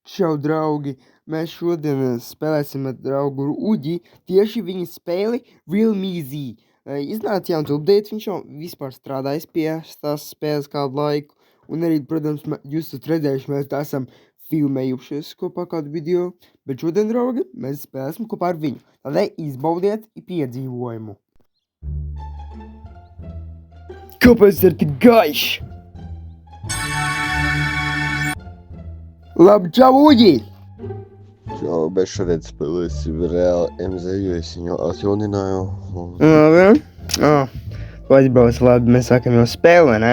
Čau, draugi! Mēs šodien spēlēsim ar draugu Uģi tieši viņa spēli Realm Easy. Iznāca jauns update, viņš jau vispār strādājis pie tās spēles kādu laiku. Un arī, protams, jūs esat redzējuši, mēs tā esam filmējušies kopā kādu video. Bet šodien, draugi, mēs spēlēsim kopā ar viņu. Tādēļ izbaudiet piedzīvojumu. Kāpēc ir tik gaišs? Labi, čau, Uģi! Čau, bet šodien spēlēsim reāli MZ, jo es viņu atjaunināju. Labi. Tu aizbrauc, labi, mēs sākam jau spēli, vai ne?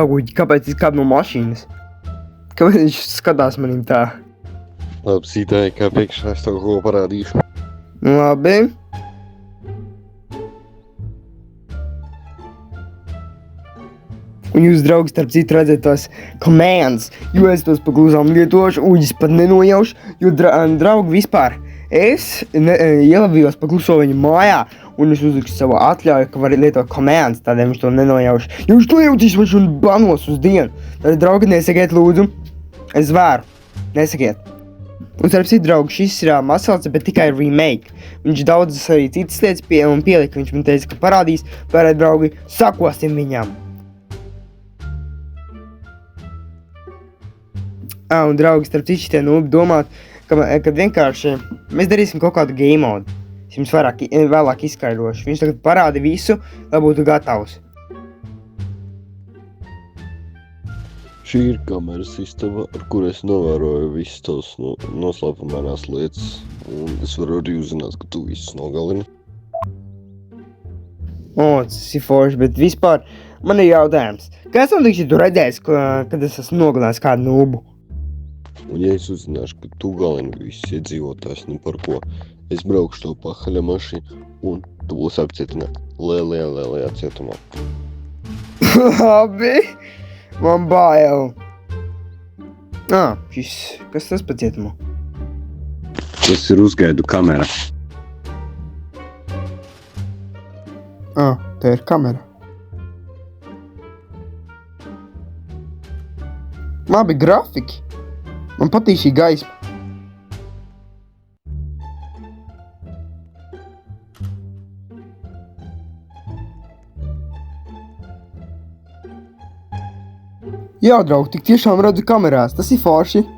Uģi, kāpēc es kādu no mašīnas? Kāpēc viņš skatās manim tā? Labi, sītāji, kā priekšā es tev ko parādīšu. Labi. Un jūs, draugi, starp citu redzēt tos commands, jo es tos paklūzām lietošu, Uģis pat nenojaušu, jo draugi vispār. Es ielavījos pakluso viņa mājā, un es uzlikšu savu atļauju, ka var lietot commands, tādēļ viņš to nenojaušu. Ja viņš to jautīs maču un banos uz dienu, tad, draugi, nesakiet lūdzu. Es zvēru, nesakiet. Un starp citu, draugi, šis ir Masvalds, bet tikai remake. Viņš daudzas arī citas lietas pielika, viņš man teica, ka parādīs, pārēt, draugi, sakosim viņam. Un, draugi, starp citu šitie domāt, kad vienkārši mēs darīsim kaut kādu game modu. Es jums vēlāk izskaidrošu. Viņš tagad parāda visu, lai būtu gatavs. Šī ir kameras sistēma, ar kur es novēroju visas tavas noslēpumainās lietas. Un es varu arī uzzināt, ka tu visus nogalini. Tas ir forši, bet vispār man ir jautājums. Kā esam tikši tu redzējis, kad es esmu nogalinājis kādu nūbu? Un ja es uzzināšu, ka tu galini visus iedzīvotājus, nu par ko, es braukšu to pakaļa mašīnu un tu būsi apcietināt lielajā cietumā. Labi, man bail. Kas tas pa cietumu? Tas ir uzgaidu kamera. Tā ir kamera. Labi, grafiki. Man patīk šī gaisma. Jā, draugi, tik tiešām redzu kamerās. Tas ir forši.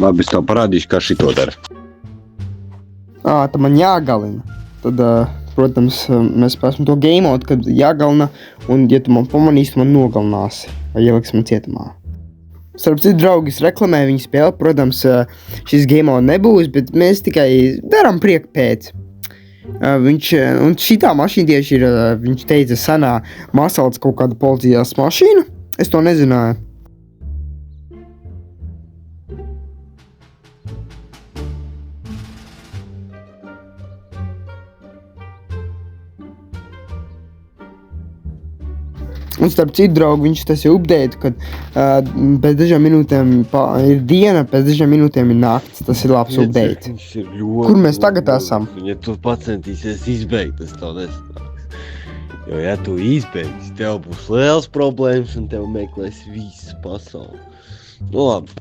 Labi, es tev parādīšu, kā šito dara. Tad man jāgalina. Tad, protams, mēs spēsim to game mode, kad jāgalina, un ja tu man pamanīsi, tu man nogalināsi, vai ieliks man cietumā. Starp citu, draugi, es reklamēju viņu spēli, protams, šis game mode nebūs, bet mēs tikai darām prieku pēc. Un šitā mašīna tieši ir, viņš teica, senā Masvalds kaut kāda policijas mašīna. Es to nezināju. Un starp citu, draugi, viņš tas jau update, kad pēc dažām minūtēm ir diena, pēc dažām minūtēm ir nakts. Tas ir labs update. Kur mēs tagad esam? Ja tu pacentīsies izbeigt, tas tev nesanāks. Jo ja tu izbeigsi, tev būs liels problēmas un tev meklēs visu pasauli. Nu labi,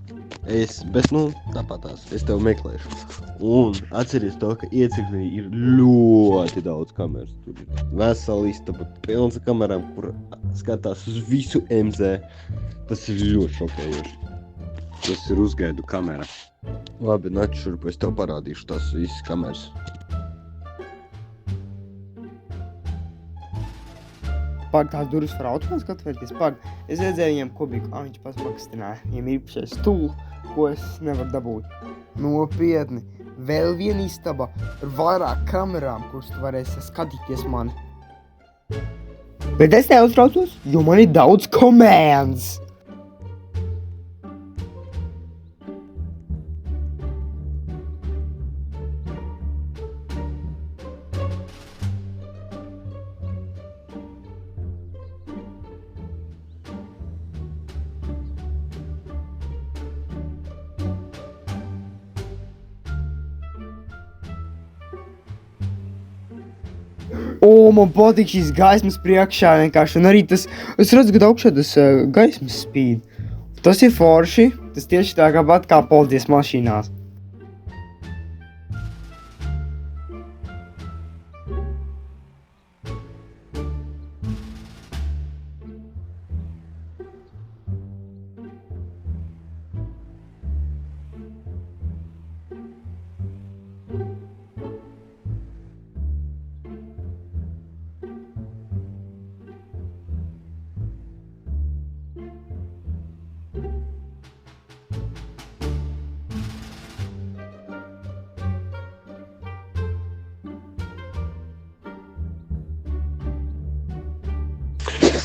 bet tāpatās, es tev meklēšu. Un atceries to, ka ieciklī ir ļoti daudz kameras. Tur ir vesela istaba pilns ar kamerām, kur skatās uz visu MZ. Tas ir ļoti šokējoši. Tas ir uzgaidu kamera. Labi, nāc šurp, es tev parādīšu tās visas kameras. Pag, tās durvis var automātiski atvērties. Pag, es redzēju viņiem kubīku, viņš pats pakastināja. Viņiem ir īpašais stūl, ko es nevaru dabūt. Nopietni. Vēl viena istaba ar vairāk kamerām, kuras tu varēsi skatīties mani. Bet es neuztraucos, jo man ir daudz commands. O, man patīk šīs gaismas priekšā vienkārši, un arī tas, es redzu, ka augšā tas gaismas spīd. Tas ir forši, tas tieši tā kā policijas mašīnās.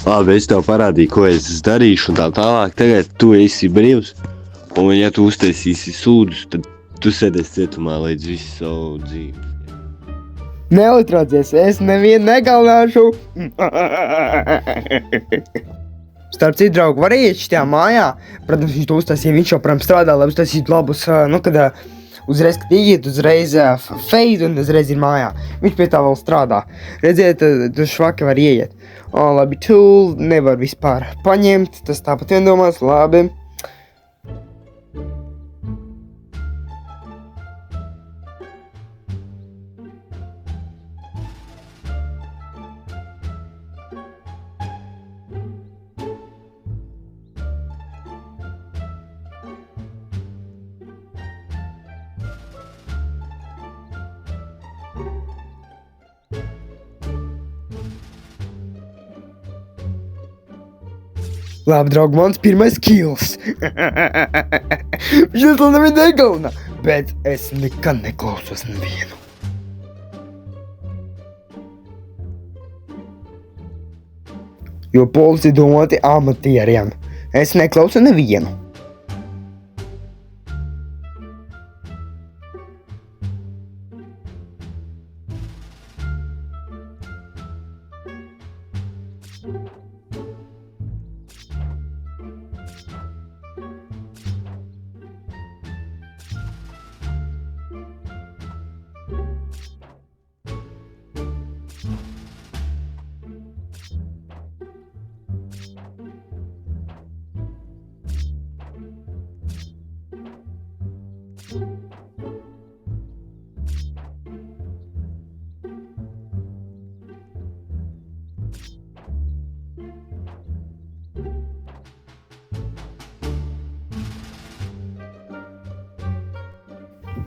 Labi, es tev parādīju, ko es darīšu un tā tālāk. Tagad tu esi brīvs, un ja tu uztaisīsi sūdus, tad tu sēdēsi cietumā līdz visu savu dzīvi. Neutrācies, es nevienu negalināšu. Starp citu, draugu, var iet šajā mājā. Protams, viņš to uztaisīja, viņš joprojām strādā, lai uztaisītu labus, kad uzreiz, kad iet, uzreiz fade un uzreiz ir mājā. Viņš pie tā vēl strādā. Redziet, tu švaki var ieiet. O, labi, tool nevar vispār paņemt, tas tāpat vien domās, labi. Labi, draugi, mans pirmais kills. Viņš vēl nevienu negalina, bet es nekad neklausos nevienu. Jo policija domāti amatieriem. Es neklausu nevienu.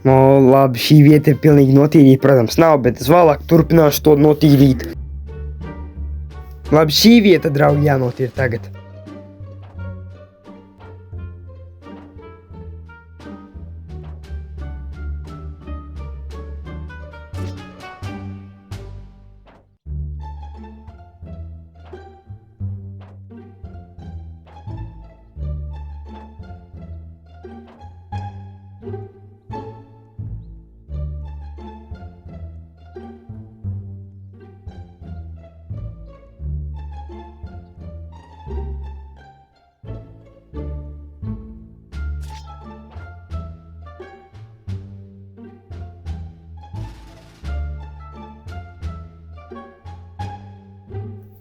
No, labi, šī vieta ir pilnīgi notīrīta, protams, nav, bet es vēlāk turpināšu to notīrīt. Labi, šī vieta, draugi, jānotīra tagad.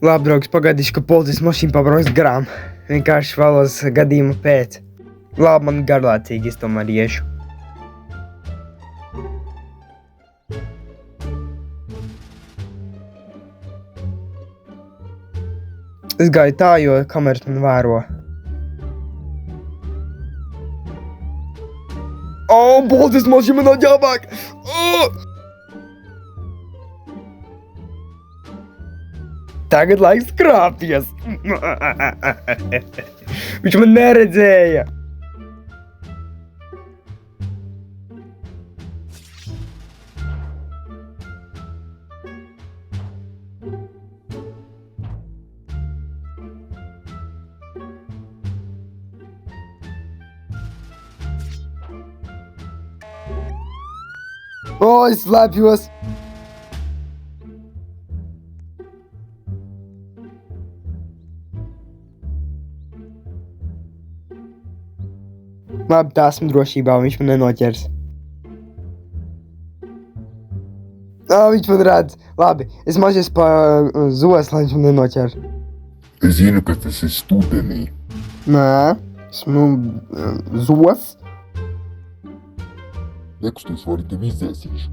Labi, draugs, pagaidīšu, ka policijas mašīna pabrauks garām. Vienkārši vēlos gadījumu pēc. Labi, man garlaicīgi, es tomēr iešu. Es gāju tā, jo kameras man vēro. Policists mašīna man atģābāk! Tagad laiks krāpties! Viņš man neredzēja! Es slēpjos! Labi, tā esmu drošībā, viņš man nenoķers. Viņš man redz. Labi, es mažies pa zos, lai viņš man nenoķer. Es zinu, ka tas ir studenī. Nē, esmu zos. Nekusties, vari tevi izdzēsīšu.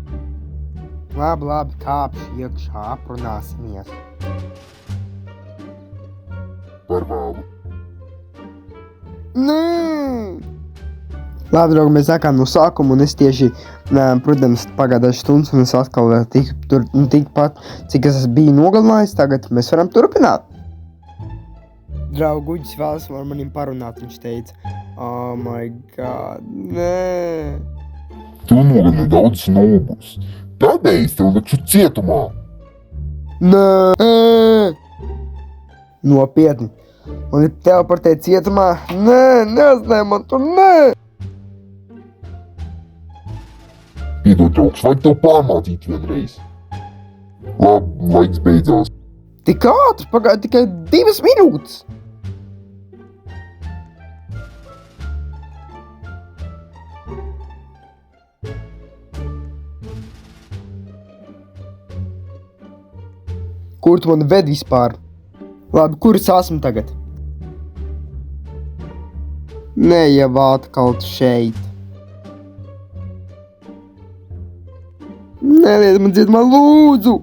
Labi, kāpšu iekšā, aprunāsimies. Par vēlu. Nē! Labi, draugi, mēs sākām no sākuma, un es tieši, protams, pagādāju stundas, un es atkal tikpat, cik es biju nogalinājis, tagad mēs varam turpināt. Draugu, Guģis vēlas ar manim parunāt, viņš teica. Oh my god, nē! Tu nogalini daudz snobus. Tādēļ es tev likšu cietumā. Nē! Nopietni. Man ir teleportēt cietumā. Nē, neatstāj man tur, nē! Piedod, draugs, vajag tev pārmācīt vienreiz. Labi, laiks beidzās. Tik ātri, pagāja tikai 2 minūtes. Kur tu mani ved vispār? Labi, kur es esmu tagad? Nē, jau atkal šeit. Neliec man dzied, man lūdzu!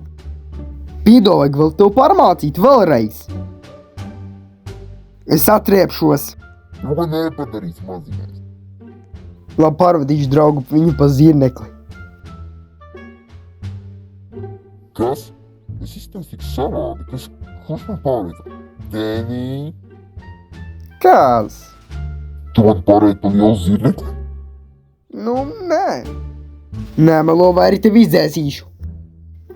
Piedod, vajag vēl tev pārmācīt vēlreiz. Es atriepšos. Ko nepadarīs maziņais? Labi, pārvedīšu draugu viņu pa zirnekli. Kas? Es izteicu tik savādi, kurš man pārvietā? Dēnī? Kas? Tu man pārviet pa lielu zirnekli? Nē. Nē, melo, vai arī tevi izdzēsīšu.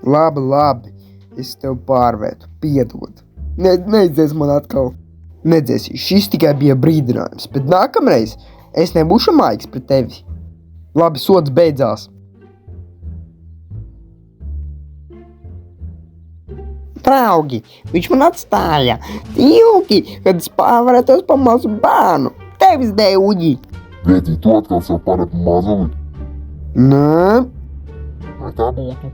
Labi. Es tev pārvētu. Piedod. Neizdzēs man atkal. Nedzēsīšu. Šis tikai bija brīdinājums, bet nākamreiz es nebūšu maigs pret tevi. Labi, sods beidzās. Draugi, viņš man atstāja. Ilgi, kad es pārvarētos pa mazu bērnu. Tevis dēļ, Uģi. Vētī, tu atkal sev pārēt pa mazuli? Nē. Vai tā būtu?